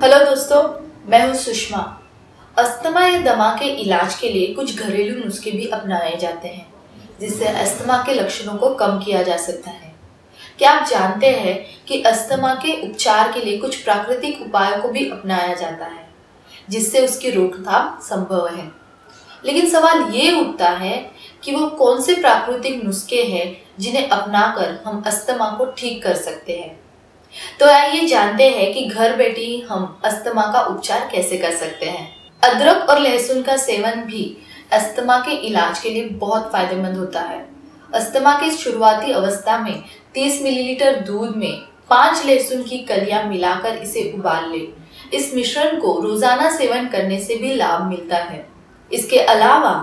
Hello दोस्तों, मैं हूं सुषमा। अस्थमा या दमा के इलाज के लिए कुछ घरेलू नुस्खे भी अपनाए जाते हैं जिससे अस्थमा के लक्षणों को कम किया जा सकता है। क्या आप जानते हैं कि अस्थमा के उपचार के लिए कुछ प्राकृतिक उपायों को भी अपनाया जाता है जिससे उसकी रोकथाम संभव है। लेकिन सवाल ये उठता है कि वो कौन से प्राकृतिक नुस्खे हैं जिन्हें अपनाकर हम अस्थमा को ठीक कर सकते हैं। तो आइए जानते हैं कि घर बैठे ही हम अस्थमा का उपचार कैसे कर सकते हैं। अदरक और लहसुन का सेवन भी अस्थमा के इलाज के लिए बहुत फायदेमंद होता है। अस्थमा के शुरुआती अवस्था में 30 मिलीलीटर दूध में 5 लहसुन की कलियां मिलाकर इसे उबाल ले। इस मिश्रण को रोजाना सेवन करने से भी लाभ मिलता है। इसके अलावा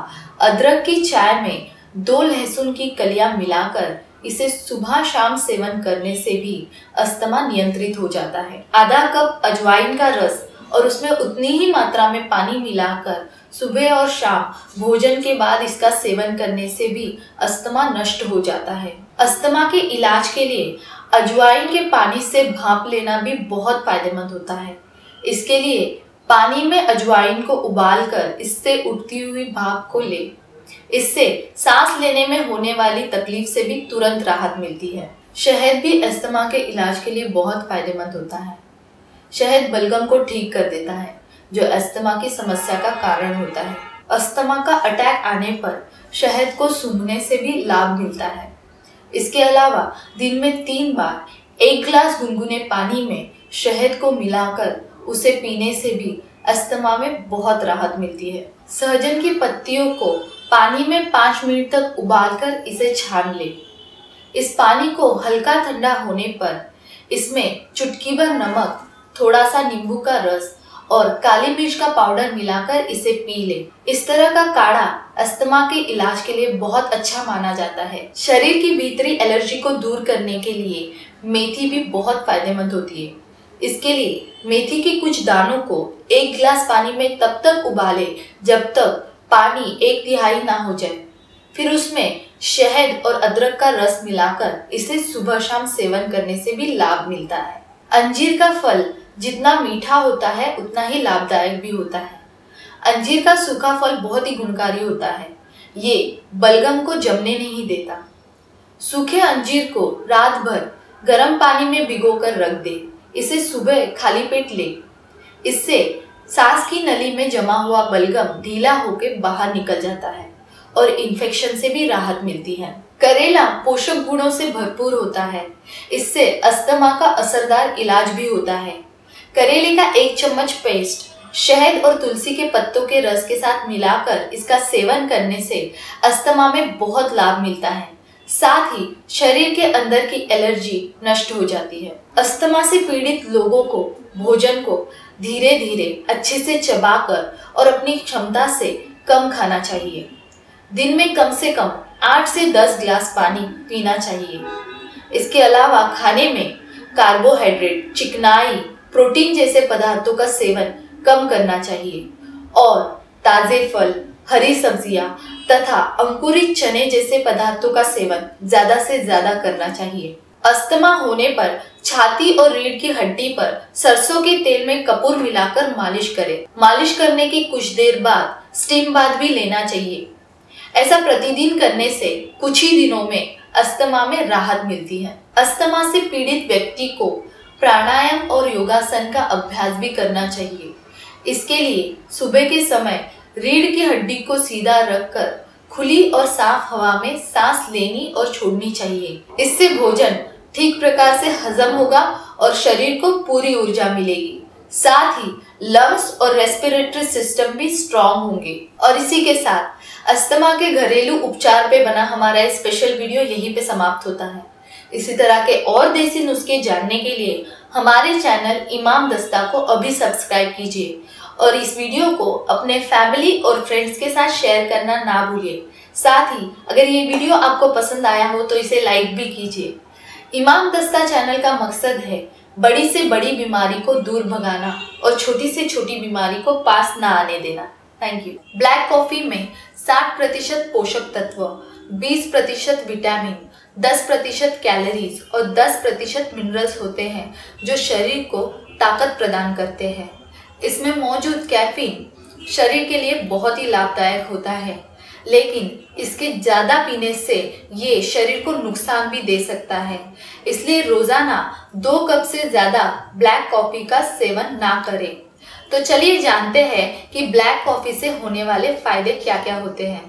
अदरक की चाय में 2 लहसुन की कलियां मिलाकर इसे सुबह शाम सेवन करने से भी अस्थमा नियंत्रित हो जाता है। आधा कप अजवाइन का रस और उसमें उतनी ही मात्रा में पानी मिलाकर सुबह और शाम भोजन के बाद इसका सेवन करने से भी अस्थमा नष्ट हो जाता है। अस्थमा के इलाज के लिए अजवाइन के पानी से भाप लेना भी बहुत फायदेमंद होता है। इसके लिए पानी में अजवाइन को उबालकर इससे उठती हुई भाप को ले। इससे सांस लेने में होने वाली तकलीफ से भी तुरंत राहत मिलती है। शहद भी अस्थमा के इलाज के लिए बहुत फायदेमंद होता है। शहद बलगम को ठीक कर देता है जो अस्थमा की समस्या का कारण होता है। अस्थमा का अटैक आने पर शहद को सूंघने से भी लाभ मिलता है। इसके अलावा दिन में 3 बार 1 गिलास गुनगुने पानी में शहद को मिलाकर उसे पीने से भी अस्थमा में बहुत राहत मिलती है। सहजन की पत्तियों को पानी में 5 मिनट तक उबालकर इसे छान ले। इस पानी को हल्का ठंडा होने पर इसमें चुटकी भर नमक, थोड़ा सा नींबू का रस और काली मिर्च का पाउडर मिलाकर इसे पी ले। इस तरह का काढ़ा अस्थमा के इलाज के लिए बहुत अच्छा माना जाता है। शरीर की भीतरी एलर्जी को दूर करने के लिए मेथी भी बहुत फायदेमंद होती है। इसके लिए मेथी के कुछ दानों को 1 गिलास पानी में तब तक उबाले जब तक पानी 1/3 ना हो जाए। फिर उसमें शहद और अदरक का रस मिलाकर इसे सुबह शाम सेवन करने से भी लाभ मिलता है। अंजीर का फल जितना मीठा होता है उतना ही लाभदायक भी होता है। अंजीर का सूखा फल बहुत ही गुणकारी होता है। ये बलगम को जमने नहीं देता। सूखे अंजीर को रात भर गर्म पानी में भिगोकर रख दे। इसे सुबह खाली पेट ले। इससे सांस की नली में जमा हुआ बलगम ढीला होकर बाहर निकल जाता है और इन्फेक्शन से भी राहत मिलती है। करेला पोषक गुणों से भरपूर होता है। इससे अस्थमा का असरदार इलाज भी होता है। करेले का 1 चम्मच पेस्ट शहद और तुलसी के पत्तों के रस के साथ मिलाकर इसका सेवन करने से अस्थमा में बहुत लाभ मिलता है। साथ ही शरीर के अंदर की एलर्जी नष्ट हो जाती है। अस्थमा से पीड़ित लोगों को भोजन को धीरे धीरे अच्छे से चबाकर और अपनी क्षमता से कम खाना चाहिए। दिन में कम से कम 8 से 10 गिलास पानी पीना चाहिए। इसके अलावा खाने में कार्बोहाइड्रेट, चिकनाई, प्रोटीन जैसे पदार्थों का सेवन कम करना चाहिए और ताजे फल, हरी सब्जियां तथा अंकुरित चने जैसे पदार्थों का सेवन ज्यादा से ज्यादा करना चाहिए। अस्थमा होने पर छाती और रीढ़ की हड्डी पर सरसों के तेल में कपूर मिलाकर मालिश करें। मालिश करने की कुछ देर बाद स्टीम बाथ भी लेना चाहिए। ऐसा प्रतिदिन करने से कुछ ही दिनों में अस्थमा में राहत मिलती है। अस्थमा से पीड़ित व्यक्ति को प्राणायाम और योगासन का अभ्यास भी करना चाहिए। इसके लिए सुबह के समय रीढ़ की हड्डी को सीधा रखकर खुली और साफ हवा में सांस लेनी और छोड़नी चाहिए। इससे भोजन ठीक प्रकार से हजम होगा और शरीर को पूरी ऊर्जा मिलेगी। साथ ही लंग्स और रेस्पिरेटरी सिस्टम भी स्ट्रांग होंगे। और इसी के साथ अस्थमा के घरेलू उपचार पे बना हमारा स्पेशल वीडियो यहीं पे समाप्त होता है। इसी तरह के और देसी नुस्खे जानने के लिए हमारे चैनल इमाम दस्ता को अभी सब्सक्राइब कीजिए और इस वीडियो को अपने फैमिली और फ्रेंड्स के साथ शेयर करना ना भूलिए। साथ ही अगर ये वीडियो आपको पसंद आया हो तो इसे लाइक भी कीजिए। इमाम दस्ता चैनल का मकसद है बड़ी से बड़ी बीमारी को दूर भगाना और छोटी से छोटी बीमारी को पास ना आने देना। Thank you. ब्लैक कॉफी में 60% पोषक तत्व, 20% विटामिन, 10% कैलोरीज और 10% मिनरल्स होते हैं जो शरीर को ताकत प्रदान करते हैं। इसमें मौजूद कैफीन शरीर के लिए बहुत ही लाभदायक होता है, लेकिन इसके ज़्यादा पीने से ये शरीर को नुकसान भी दे सकता है। इसलिए रोज़ाना 2 कप से ज़्यादा ब्लैक कॉफ़ी का सेवन ना करें। तो चलिए जानते हैं कि ब्लैक कॉफ़ी से होने वाले फ़ायदे क्या क्या होते हैं।